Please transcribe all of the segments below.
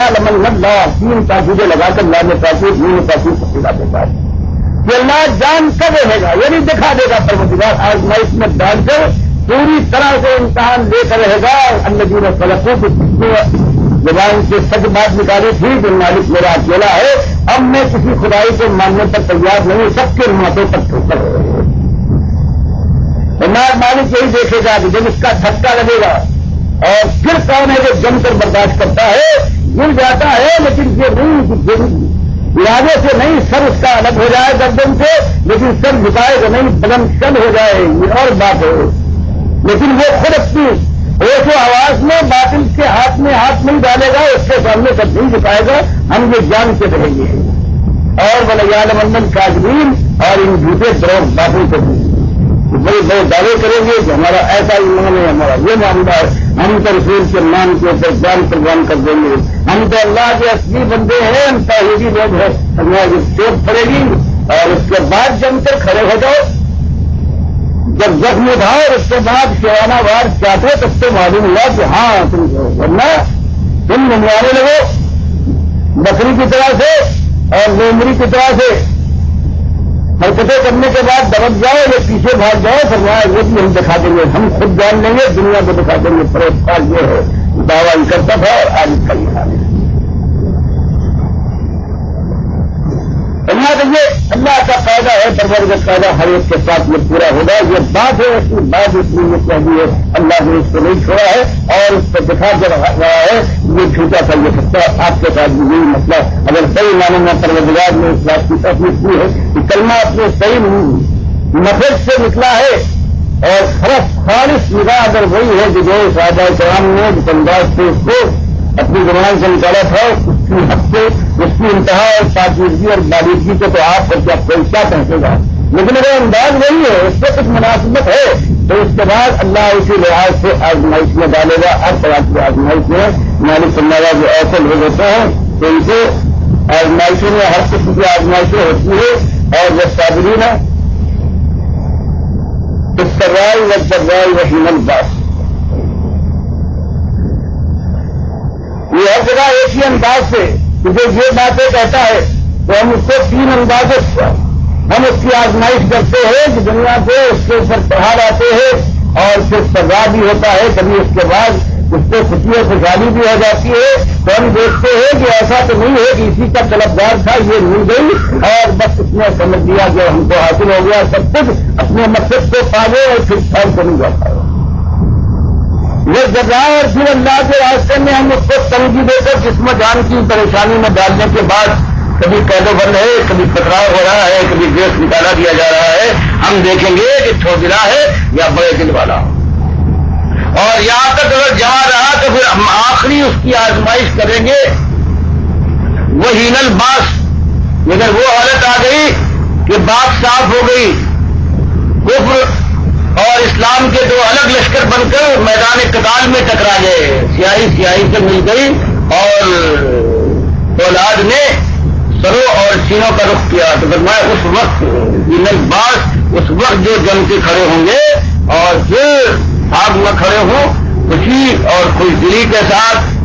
لمن اللہ تین تاکیدیں لگا کر اللہ نے تاکید نہیں تاکید سکھا دیتا ہے کہ اللہ جان کر رہے گا یعنی دکھا دے گا پروردگار آزمائش میں ڈال کر پوری طرح سے امتحان لے کر رہے گا اللہ جی نے فلقوں کو زبان سے سچ بات نکالی تھی کہ مالک میرا اکیلا ہے اب میں کسی خدائی کو ماننے پر تیار نہیں سب کے ماتوں پر ٹھوکر مالک یہی دیکھے گا کہ جب اس کا دھکا لگے گا اور پھر کون ہے جو جم کر برداشت کرتا ہے گر جاتا ہے لیکن یہ نہیں ارادے سے نہیں سر اس کا الگ ہو جائے گردن سے لیکن سر جھکائے گا نہیں بدن شل ہو جائے یہ اور بات ہے لیکن وہ خود اپنی ہوش و آواز میں باطل کے ہاتھ میں ہاتھ نہیں ڈالے گا اس کے سامنے سب نہیں جھکائے گا ہم یہ جان کے رہیں گے اور ولیال مندن کاجرین اور ان جھوٹے دروغ باطل کو بڑے بڑے دعوے کریں گے کہ ہمارا ایسا ایمان ہے ہمارا یہ معاملہ ہے ہم تو رسول کے مان کے اوپر جان قربان کر دیں گے ہم تو اللہ کے اصلی بندے ہیں ہم توحیدی لوگ ہیں ہماری چوٹ پڑے گی اور اس کے بعد جم کر کھڑے ہو جاؤ جب زخم اٹھاؤ اور اس کے بعد شیوانہ وار چاہتے تب تو معلوم ہوا کہ ہاں تم ورنہ تم نموانے لگو بکری کی طرح سے اور میمری کی طرح سے حرکتیں کرنے کے بعد دبک جاؤ یا پیچھے بھاگ جاؤ فرمایا یہ بھی ہم دکھا دیں گے ہم خود جان لیں گے دنیا کو دکھا دیں گے پروتساہ یہ ہے دعویٰ کرتا تھا اور آج اس کا یہ حال ہے اللہ کا فائدہ ہے پروردگار کا فائدہ ہر ایک کے ساتھ میں پورا ہوگا یہ بات ہے اس کی بات اس لیے یہ چاہیے اللہ نے اس کو نہیں چھوڑا ہے اور اس کو دکھا کر رہا ہے یہ جھوٹا کر یہ سکتا ہے آپ کے ساتھ یہی مسئلہ اگر صحیح معنی میں پروردگار نے اس بات کی تصدیق کی ہے کہ کلمہ اپنے صحیح نفذ سے نکلا ہے اور خالص نگاہ اگر وہی ہے کہ جو صحابہ کرام نے جس انداز سے اس کو اپنی زبان سے نکالا تھا اس کی حد سے اس کی انتہا اور پاکیزگی اور باریکی کو تو آپ اور کیا کوئی کیا پہنچے گا لیکن اگر انداز وہی ہے اس سے کچھ مناسبت ہے تو اس کے بعد اللہ اسی لحاظ سے آزمائش میں ڈالے گا ہر طرح کی آزمائش میں مالک اللہ جو ایسے لوگ ہوتے ہیں تو ان سے آزمائشوں میں ہر قسم کی آزمائشیں ہوتی ہے اور وہ صابرین ہے استرائی و جرائی و ہیمن باس یہ ہر جگہ ایک ہی انداز سے جو یہ باتیں کہتا ہے تو ہم اس کو تین اندازوں سے ہم اس کی آزمائش کرتے ہیں کہ دنیا کو اس کے اوپر پہاڑ آتے ہیں اور پھر سزا بھی ہوتا ہے کبھی اس کے بعد اس کو خوشی اور خوشحالی بھی ہو جاتی ہے تو ہم دیکھتے ہیں کہ ایسا تو نہیں ہے کہ اسی کا طلبگار تھا یہ مل گئی اور بس اس نے سمجھ لیا کہ ہم کو حاصل ہو گیا سب کچھ اپنے مقصد کو پا گئے اور پھر ٹھہر کو نہیں جاتا ہے وہ جگہ اور پھر اللہ کے راستے میں ہم اس کو تنگی دے کر جسم جان کی پریشانی میں ڈالنے کے بعد کبھی قید و بند ہے کبھی پکڑاؤ ہو رہا ہے کبھی گیس نکالا دیا جا رہا ہے ہم دیکھیں گے کہ چھوٹا ہے یا بڑے دل والا اور یہاں تک اگر جہاں رہا تو پھر ہم آخری اس کی آزمائش کریں گے وہ ہینل باس لیکن وہ حالت آ گئی کہ باغ صاف ہو گئی کفر اور اسلام کے دو الگ لشکر بن کر میدان قتال میں ٹکرا گئے سیاہی سے مل گئی اور اولاد نے سروں اور سینوں کا رخ کیا تو میں اس وقت اس وقت جو جم کے کھڑے ہوں گے اور پھر آگ میں کھڑے ہوں خوشی اور خوش دلی کے ساتھ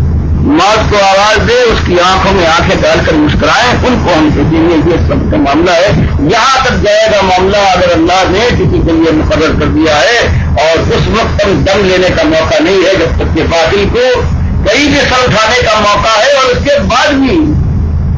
موت کو آواز دے اس کی آنکھوں میں آنکھیں ڈال کر مسکرائیں ان کو ہم کہتے ہیں یہ سب کا معاملہ ہے یہاں تک جائے گا معاملہ اگر اللہ نے کسی کے لیے مقرر کر دیا ہے اور اس وقت ہم دم لینے کا موقع نہیں ہے جب تک کہ باطل کو کہیں بھی سر اٹھانے کا موقع ہے اور اس کے بعد بھی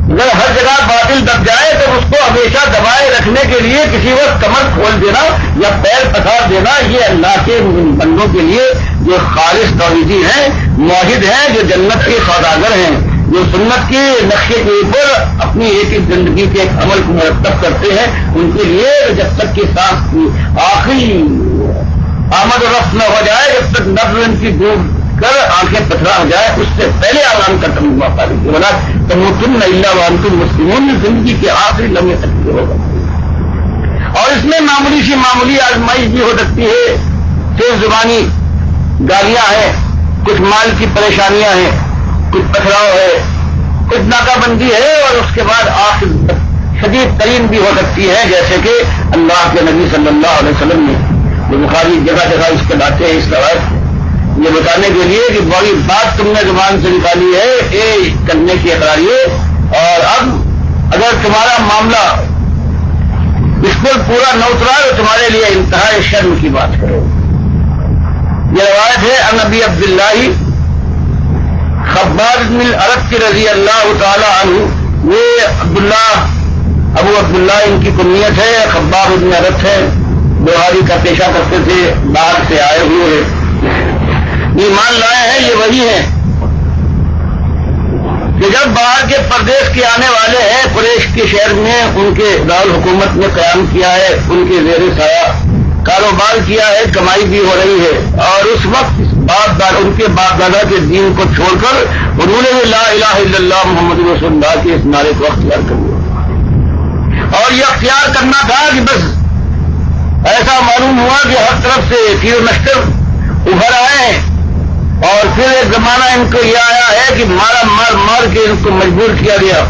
اگر ہر جگہ باطل دب جائے تو اس کو ہمیشہ دبائے رکھنے کے لیے کسی وقت کمر کھول دینا یا پیر پسار دینا یہ اللہ کے بندوں کے لیے جو خالص توحیدی ہیں موحد ہیں جو جنت کے سوداگر ہیں جو سنت کے نقشے کے اوپر اپنی ایک ایک زندگی کے ایک عمل کو مرتب کرتے ہیں ان کے لیے جب تک کہ سانس کی آخری آمد و رفت نہ ہو جائے جب تک نبض ان کی ڈوب کر آنکھیں پتھرا ہو جائے اس سے پہلے اعلان کا تم موقع دیجیے بنا تم اللہ وانتم مسلمون زندگی کے آخری لمحے تک بھی ہوگا اور اس میں معمولی سی معمولی آزمائش بھی ہو سکتی ہے تیز زبانی گالیاں ہیں کچھ مال کی پریشانیاں ہیں کچھ پتھراؤ ہے کچھ ناکہ بندی ہے اور اس کے بعد آخر شدید ترین بھی ہو سکتی ہے جیسے کہ اللہ کے نبی صلی اللہ علیہ وسلم نے جو بخاری جگہ جگہ اس کے لاتے ہیں اس روایت یہ بتانے کے لیے کہ بڑی بات تم نے زبان سے نکالی ہے یہ کرنے کی اقراری، اور اب اگر تمہارا معاملہ بالکل پورا نہ اترا تو تمہارے لیے انتہائی شرم کی بات کرو۔ یہ روایت ہے ان ابی عبداللہ خباب بن الارت رضی اللہ تعالی عنہ، یہ ابو عبداللہ ان کی کنیت ہے، خباب بن الارت ہے، بہاری کا پیشہ کرتے تھے، باہر سے آئے ہوئے ہیں، ایمان لائے ہیں، یہ وہی ہیں کہ جب باہر کے پردیش کے آنے والے ہیں، قریش کے شہر میں ان کے دارالحکومت نے قیام کیا ہے، ان کے زیر سایہ کاروبار کیا ہے، کمائی بھی ہو رہی ہے، اور اس وقت ان کے باپ دادا کے دین کو چھوڑ کر انہوں نے لا الہ الا اللہ محمد رسول اللہ کے اس نعرے کو اختیار کر لیا، اور یہ اختیار کرنا تھا کہ بس ایسا معلوم ہوا کہ ہر طرف سے تیر نشتر ابھر آئے ہیں، اور پھر ایک زمانہ ان کو یہ آیا ہے کہ مار کے ان کو مجبور کیا گیا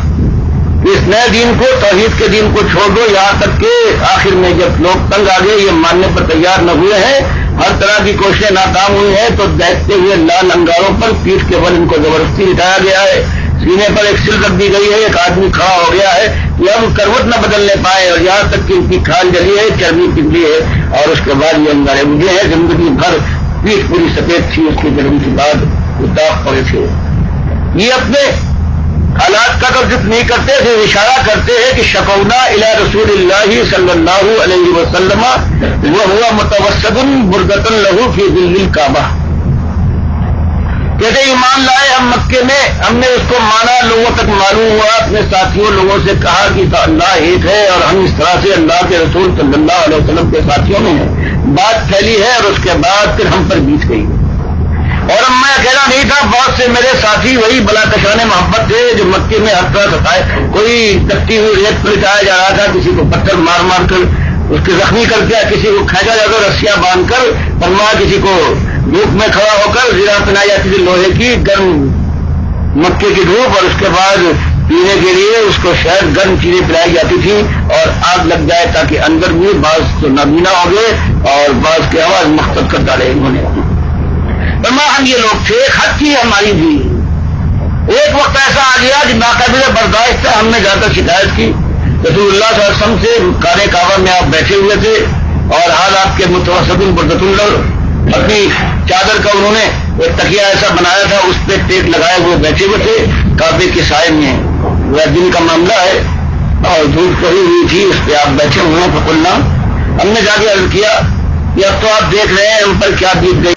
اس نئے دین کو، توحید کے دین کو چھوڑ دو، یہاں تک کہ آخر میں جب لوگ تنگ آ گئے، یہ ماننے پر تیار نہ ہوئے ہیں، ہر طرح کی کوششیں ناکام ہوئی ہیں، تو دیکھتے ہوئے لال انگاروں پر پیٹھ کے بل ان کو زبردستی لٹایا گیا ہے، سینے پر ایک سل رکھ دی گئی ہے، ایک آدمی کھڑا ہو گیا ہے کہ ہم کروٹ نہ بدلنے پائے، اور یہاں تک کہ ان کی کھال جلی ہے، چربی پگھلی ہے، اور اس کے بعد یہ انگارے مجھے ہیں، زندگی بھر پیٹھ پوری سفید تھی، اس کے جنم کے بعد داغ پڑے تھے۔ یہ اپنے حالات کا تو ذکر نہیں کرتے تھے، اشارہ کرتے ہیں کہ شکونا الی رسول اللہ صلی اللہ علیہ وسلم وہو متوسد بردۃ لہ فی ظل الکعبہ، کہتے ایمان لائے ہم مکے میں، ہم نے اس کو مانا، لوگوں تک معلوم ہوا، اپنے ساتھیوں لوگوں سے کہا کہ اللہ ایک ہے، اور ہم اس طرح سے اللہ کے رسول صلی اللہ علیہ وسلم کے ساتھیوں میں ہیں، بات پھیلی ہے، اور اس کے بعد پھر ہم پر بیت گئی، اور اب میں اکیلا نہیں تھا، بہت سے میرے ساتھی وہی بلا کشان محبت تھے جو مکے میں ہر طرح ستائے، کوئی کٹی ہوئی ریت پر لٹایا جا رہا تھا، کسی کو پتھر مار مار کر اس کے زخمی کر دیا، کسی کو کھینچا جاتا رسیاں باندھ کر، فرمایا کسی کو دھوپ میں کھڑا ہو کر زیرہ پہنائی جاتی تھی لوہے کی، گرم مکے کی دھوپ، اور اس کے بعد پینے کے لیے اس کو شہد گرم چیزیں پلائی جاتی تھی، اور آگ لگ جائے تاکہ اندر بھی بعض تو نابینا ہو گئے اور بعض کی آواز مختلف کر ڈالے انہوں نے۔ ہم یہ لوگ تھے، حد تھی ہماری بھی، ایک وقت ایسا آ گیا کہ ناقابل برداشت تھا، ہم نے جا کر شکایت کی رسول اللہ صلی اللہ علیہ وسلم سے، کار کعبہ میں آپ بیٹھے ہوئے تھے، اور حال آپ کے متوسط بردۃ اللہ، اپنی چادر کا انہوں نے ایک تکیہ ایسا بنایا تھا، اس پہ ٹیک لگائے ہوئے بیٹھے ہوئے تھے کعبے کے سائے میں، وہ دن کا معاملہ ہے، اور دھوپ پڑی ہوئی تھی، اس پہ آپ بیٹھے ہوئے ہیں، فقلنا، ہم نے جا کے عرض کیا کہ اب تو آپ دیکھ رہے ہیں ہم پر کیا بیت گئی۔